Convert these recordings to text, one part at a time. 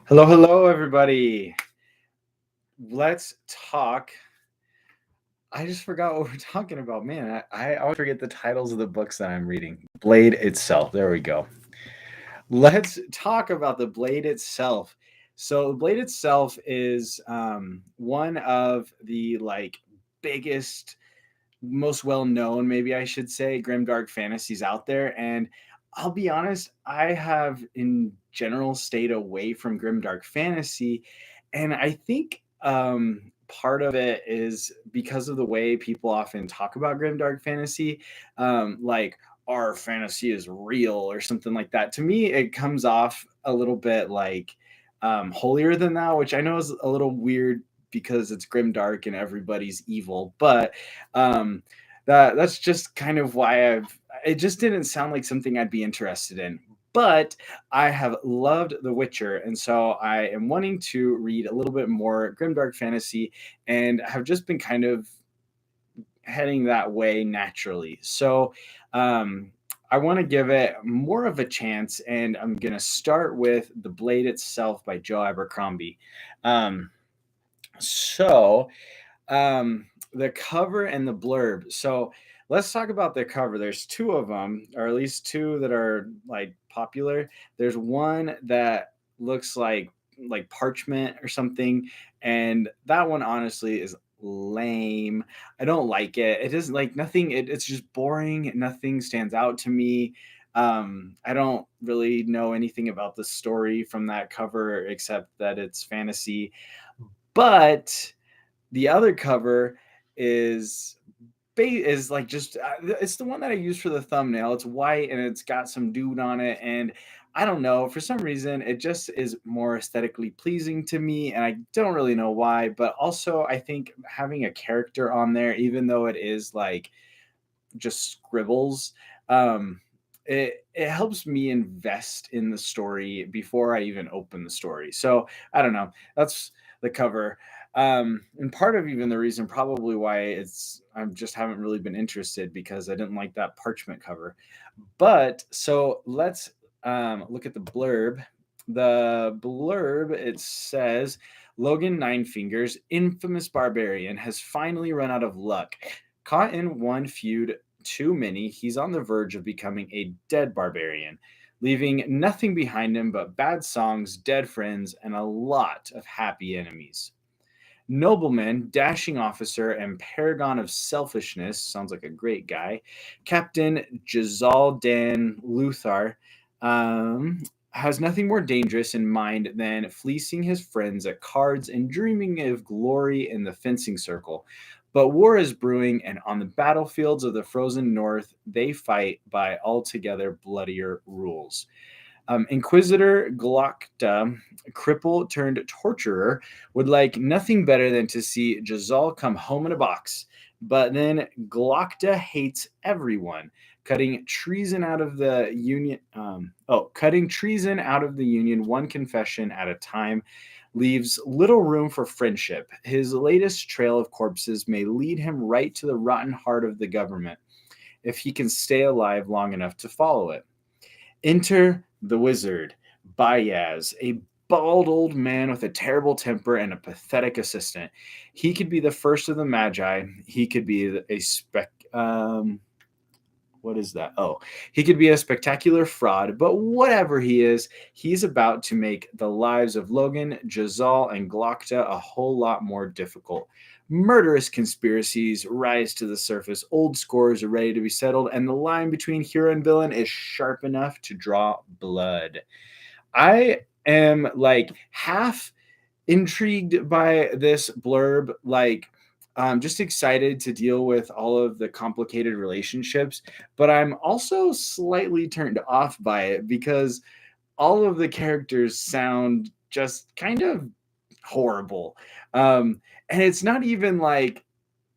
Hello, hello, everybody. Let's talk. I just forgot what we're talking about. Man, I always forget the titles of the books that I'm reading. Blade itself. There we go. Let's talk about the Blade itself. So, the Blade itself is one of the biggest, most well known, maybe I should say, grimdark fantasies out there. And I'll be honest, I have in general stayed away from grimdark fantasy. And I think part of it is because of the way people often talk about grimdark fantasy, like our fantasy is real or something like that. To me, it comes off a little bit like holier than thou, which I know is a little weird because it's grimdark and everybody's evil, but um, that's just kind of why I've. It just didn't sound like something I'd be interested in. But I have loved The Witcher, and so I am wanting to read a little bit more grimdark fantasy, and have just been kind of heading that way naturally. So I want to give it more of a chance, and I'm going to start with The Blade itself by Joe Abercrombie. Um, so the cover and the blurb. So let's talk about the cover. There's two of them, or at least two that are like popular. There's one that looks like parchment or something, and that one honestly is lame. I don't like it. It is like nothing. It's just boring. Nothing stands out to me. I don't really know anything about the story from that cover except that it's fantasy. But the other cover is is like just it's the one that I use for the thumbnail. It's white and it's got some dude on it, and I don't know, for some reason it just is more aesthetically pleasing to me, and I don't really know why. But also I think having a character on there, even though it is like just scribbles, it helps me invest in the story before I even open the story. So I don't know. That's the cover. And part of even the reason probably why I just haven't really been interested, because I didn't like that parchment cover. But so let's look at the blurb. The blurb, it says Logan Ninefingers, infamous barbarian, has finally run out of luck. Caught in one feud too many, he's on the verge of becoming a dead barbarian, leaving nothing behind him but bad songs, dead friends, and a lot of happy enemies. Nobleman, dashing officer, and paragon of selfishness, sounds like a great guy, Captain Jazal Dan Luthar, has nothing more dangerous in mind than fleecing his friends at cards and dreaming of glory in the fencing circle. But war is brewing, and on the battlefields of the frozen north, they fight by altogether bloodier rules. Inquisitor Glockta, cripple turned torturer, would like nothing better than to see Jazal come home in a box. But then Glockta hates everyone, cutting treason out of the union. Cutting treason out of the union, one confession at a time, leaves little room for friendship. His latest trail of corpses may lead him right to the rotten heart of the government, if he can stay alive long enough to follow it. Enter the wizard, Bayaz, a bald old man with a terrible temper and a pathetic assistant. He could be the first of the Magi. He could be a what is that? Oh, he could be a spectacular fraud, but whatever he is, he's about to make the lives of Logan, Jazal, and Glockta a whole lot more difficult. Murderous conspiracies rise to the surface, old scores are ready to be settled, and the line between hero and villain is sharp enough to draw blood. I am like half intrigued by this blurb, like just excited to deal with all of the complicated relationships, but I'm also slightly turned off by it because all of the characters sound just kind of horrible. And it's not even like,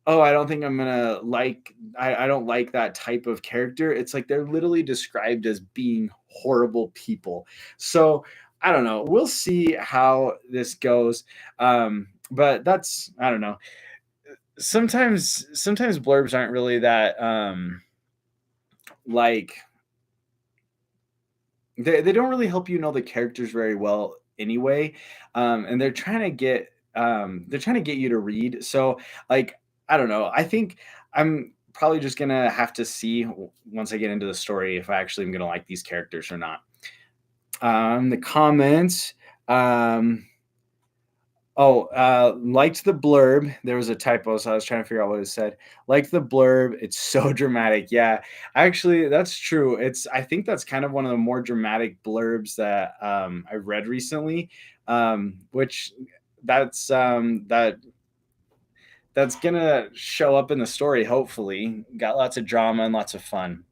oh, I don't think I'm gonna like, I don't like that type of character. It's like they're literally described as being horrible people. So I don't know. We'll see how this goes. But that's, I don't know. Sometimes blurbs aren't really that like they don't really help you know the characters very well anyway, and they're trying to get you to read. So like I don't know. I think I'm probably just gonna have to see once I get into the story if I actually am gonna like these characters or not. The comments. Um, liked the blurb. There was a typo, so I was trying to figure out what it said. Liked the blurb. It's so dramatic. Yeah, actually, that's true. I think that's kind of one of the more dramatic blurbs that I've read recently. Which that's gonna show up in the story. Hopefully, got lots of drama and lots of fun.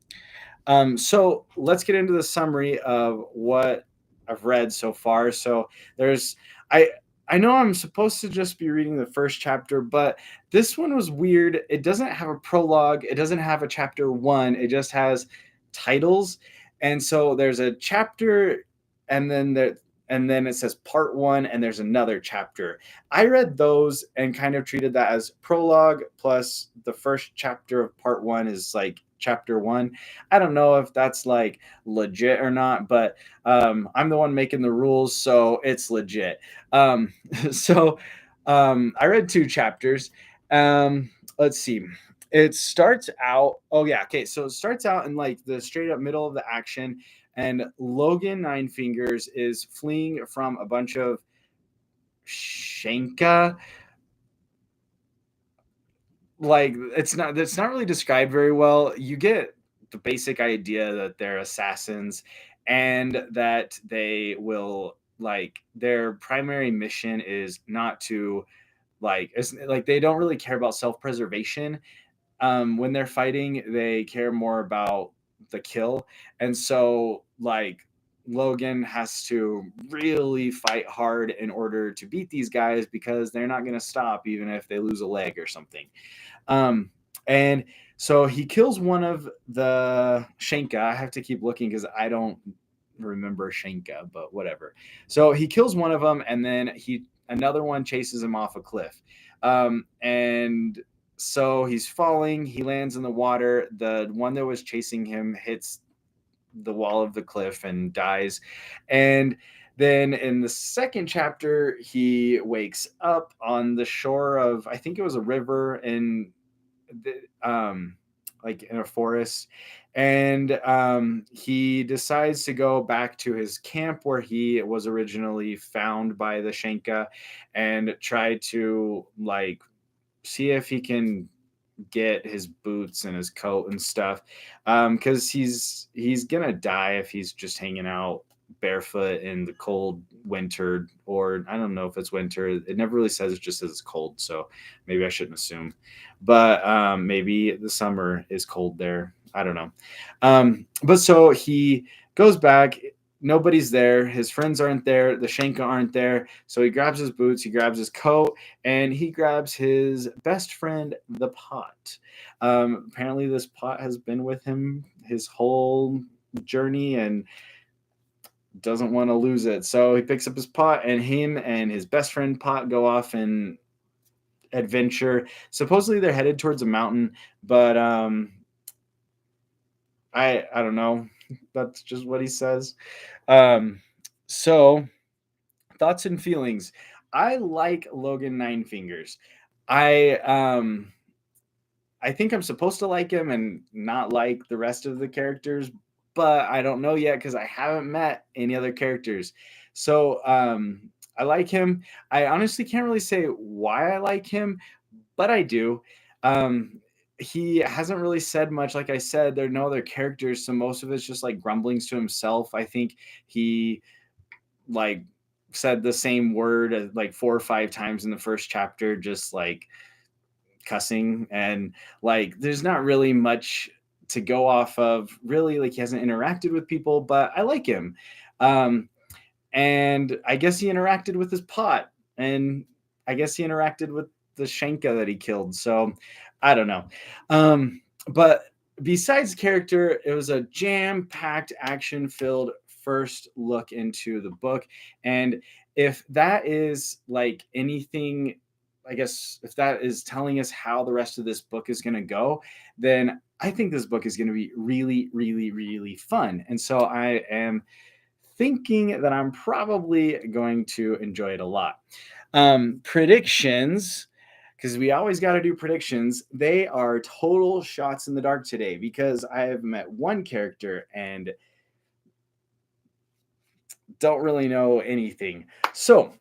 So let's get into the summary of what I've read so far. So there's I I know I'm supposed to just be reading the first chapter, but this one was weird. It doesn't have a prologue, it doesn't have a chapter one, it just has titles. And so there's a chapter and then it says part one and there's another chapter. I read those and kind of treated that as prologue plus the first chapter of part one is like chapter one. I don't know if that's like legit or not, but I'm the one making the rules, so it's legit. Um, so I read two chapters. Let's see. It starts out. Oh yeah, okay. So it starts out in like the straight up middle of the action, and Logan Nine Fingers is fleeing from a bunch of Shenka. Like it's not really described very well. You get the basic idea that they're assassins and that they will like their primary mission is not to like it's like they don't really care about self-preservation. When they're fighting they care more about the kill, and so like Logan has to really fight hard in order to beat these guys because they're not going to stop even if they lose a leg or something. And so he kills one of the Shenka. I have to keep looking because I don't remember Shenka, but whatever. So he kills one of them, and then another one chases him off a cliff. And so he's falling. He lands in the water. The one that was chasing him hits the wall of the cliff and dies. And then in the second chapter, he wakes up on the shore of, I think it was a river in like in a forest, and he decides to go back to his camp where he was originally found by the Shenka and try to like see if he can get his boots and his coat and stuff, because he's gonna die if he's just hanging out barefoot in the cold winter, or I don't know if it's winter. It never really says, it just says it's cold, so maybe I shouldn't assume. But maybe the summer is cold there, I don't know. But so he goes back, nobody's there, his friends aren't there, the Shenka aren't there, so he grabs his boots, he grabs his coat, and he grabs his best friend, the pot. Apparently this pot has been with him his whole journey and doesn't want to lose it. So he picks up his pot, and him and his best friend Pot go off and adventure. Supposedly they're headed towards a mountain, but I don't know. That's just what he says. So thoughts and feelings. I like Logan Nine Fingers. I think I'm supposed to like him and not like the rest of the characters, but I don't know yet because I haven't met any other characters. So I like him. I honestly can't really say why I like him, but I do. He hasn't really said much. Like I said, there are no other characters, so most of it's just like grumblings to himself. I think he like said the same word like 4 or 5 times in the first chapter, just like cussing, and like there's not really much to go off of really. Like he hasn't interacted with people, but I like him. um and I guess he interacted with his pot, and I guess he interacted with the Shenka that he killed, so I don't know. But besides character, it was a jam-packed action filled first look into the book, and if that is like anything, I guess if that is telling us how the rest of this book is going to go, then I think this book is going to be really, really, really fun. And so I am thinking that I'm probably going to enjoy it a lot. Predictions, because we always got to do predictions. They are total shots in the dark today because I have met one character and don't really know anything. So,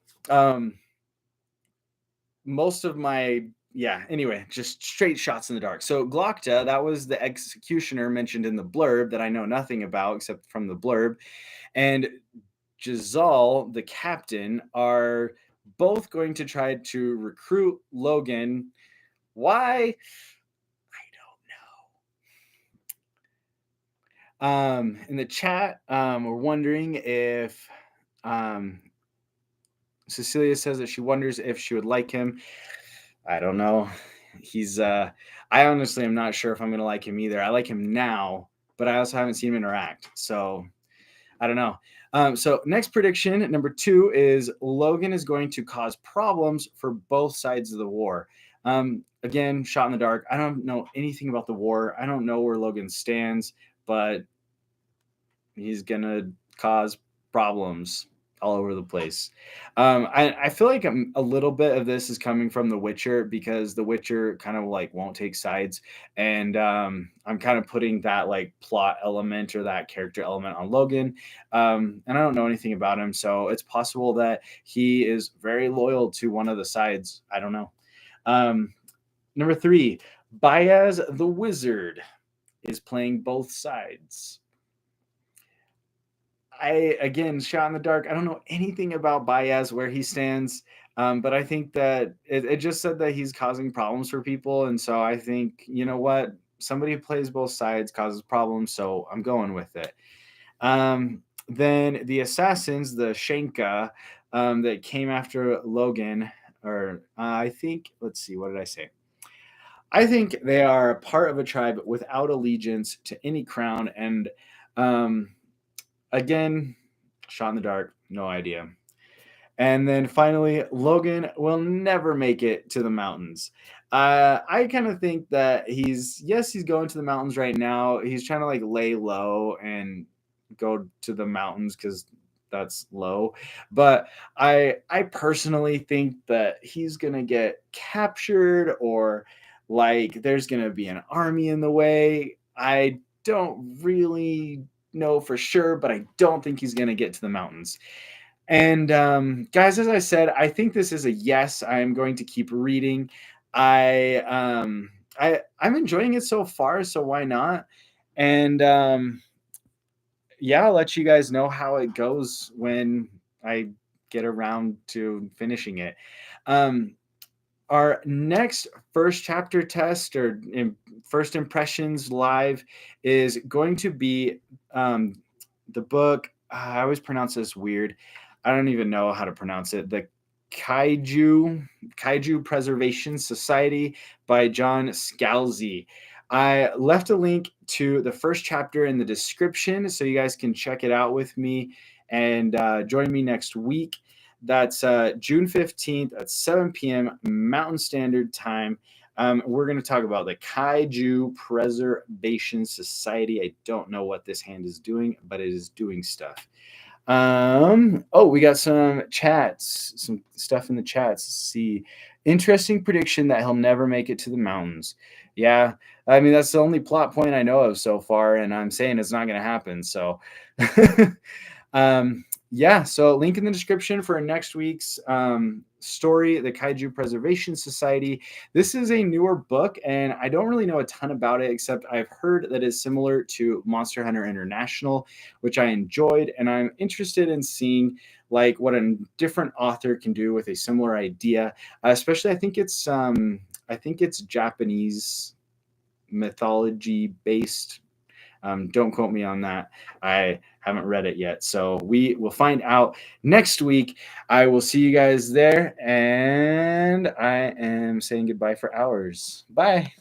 most of my anyway, just straight shots in the dark. So Glockta, that was the executioner mentioned in the blurb that I know nothing about except from the blurb, and Jazal, the captain, are both going to try to recruit Logan. Why? I don't know. In the chat, we're wondering if Cecilia says that she wonders if she would like him. I don't know. He's I honestly am not sure if I'm gonna like him either. I like him now, but I also haven't seen him interact. So I don't know. So next prediction, number 2, is Logan is going to cause problems for both sides of the war. Again, shot in the dark. I don't know anything about the war. I don't know where Logan stands, but he's gonna cause problems all over the place. I feel like a little bit of this is coming from The Witcher because The Witcher kind of like won't take sides, and I'm kind of putting that like plot element or that character element on Logan, and I don't know anything about him, so it's possible that he is very loyal to one of the sides. I don't know. Number 3, Baez the Wizard is playing both sides. Again, shot in the dark. I don't know anything about Baez, where he stands, but I think that it just said that he's causing problems for people, and so I think, you know what, somebody who plays both sides causes problems, so I'm going with it. Then the assassins, the Shenka, that came after Logan, or I think, let's see, what did I say? I think they are a part of a tribe without allegiance to any crown, and again, shot in the dark, no idea. And then finally, Logan will never make it to the mountains. I kind of think that he's going to the mountains right now. He's trying to like lay low and go to the mountains because that's low. But I personally think that he's gonna get captured, or like there's gonna be an army in the way. I don't really know for sure, but I don't think he's gonna get to the mountains. And guys, as I said, I think this is a yes. I am going to keep reading. I'm enjoying it so far, so why not? And I'll let you guys know how it goes when I get around to finishing it. Our next first chapter test or first impressions live is going to be the book. I always pronounce this weird. I don't even know how to pronounce it. The Kaiju Preservation Society by John Scalzi. I left a link to the first chapter in the description so you guys can check it out with me and join me next week. That's June 15th at 7 p.m. Mountain Standard Time. We're going to talk about the Kaiju Preservation Society. I don't know what this hand is doing, but it is doing stuff. We got some chats, some stuff in the chats. Let's see. Interesting prediction that he'll never make it to the mountains. Yeah, I mean, that's the only plot point I know of so far, and I'm saying it's not going to happen. So, so link in the description for next week's story, the Kaiju Preservation Society. This is a newer book, and I don't really know a ton about it, except I've heard that it's similar to Monster Hunter International, which I enjoyed, and I'm interested in seeing like what a different author can do with a similar idea. Especially, I think it's Japanese mythology based. Don't quote me on that. I haven't read it yet. So we will find out next week. I will see you guys there. And I am saying goodbye for hours. Bye.